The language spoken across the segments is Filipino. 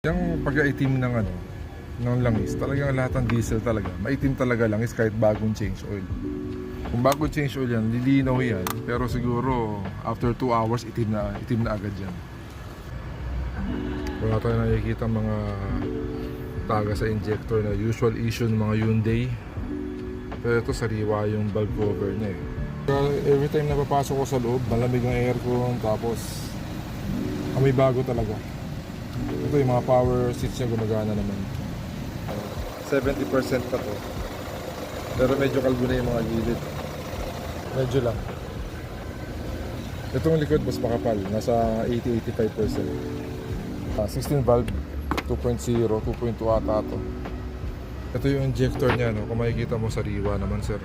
Yung pagka-itim ng ng langis, talagang lahat ng diesel talaga, maitim talaga langis kahit bagong change oil. Kung bagong change oil yan, lilinaw yan, pero siguro after 2 hours, itim na agad yan. Wala tayo nakikita mga taga sa injector na usual issue ng mga Hyundai. Pero ito sariwa yung valve cover niya eh. Every time na papasok ko sa loob, malamig ang aircon, tapos amoy bago talaga. Ito yung mga power seats niya gumagana naman. 70% pa to. Pero medyo kalbo na yung mga gilid. Medyo lang. Itong likod mas makapal. Nasa 80-85%. 16 valve 2.0, 2.2 ata to. Ito yung injector niya, no? Kung makikita mo sariwa naman, sir.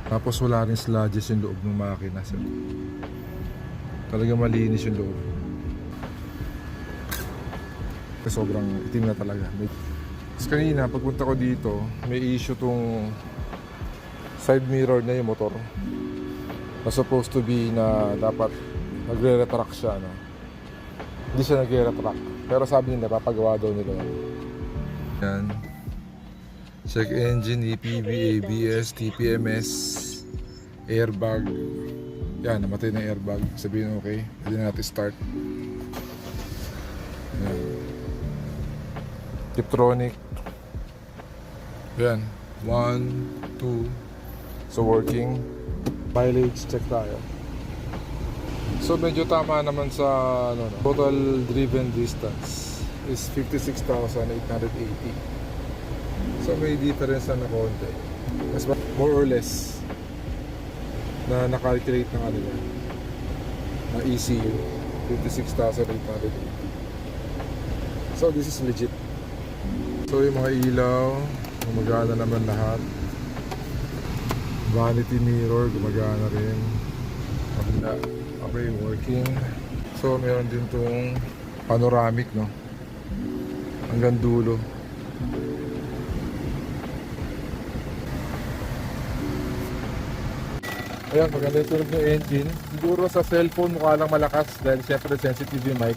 Tapos wala rin sludges yung loob ng makina, sir. Talagang malinis yung loob. Kasi sobrang itim na talaga. Tapos kanina, pagpunta ko dito, may issue tong side mirror na yung motor. Na supposed to be na dapat nagre-retract siya, no? Hindi siya nagre-retract. Pero sabi nila, papagawa daw nila yan. Yan. Check engine, EPB, ABS, TPMS, airbag. Yan, namatay na airbag. Sabihin okay, pwede na natin start. Yan. Tiptronic. Yan. 1, 2. So working. Mileage check tayo. So medyo tama naman sa total driven distance is 56,880. So may difference na konti. Mas more or less na nakalculate ng na ECU 56,880. So this is legit. So yung mga ilaw gumagana naman lahat. Vanity mirror gumagana rin. Okay, working. So meron din tong panoramic, no, hanggang dulo. Ayan, maganda yung tunog ng engine. Siguro sa cellphone mukha lang malakas dahil syempre sensitive yung mic.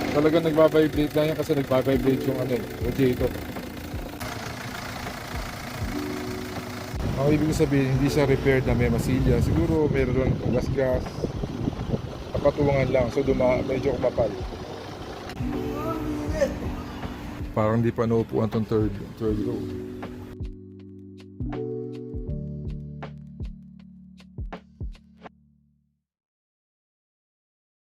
Talagang nagbabibrate lang yan kasi nagbabibrate yung radiator. Ang ibig sabihin, hindi siya repaired na may masilya. Siguro meron gas-gas, kapatungan lang, so medyo kumapal. Parang di pa naupuan tong third row.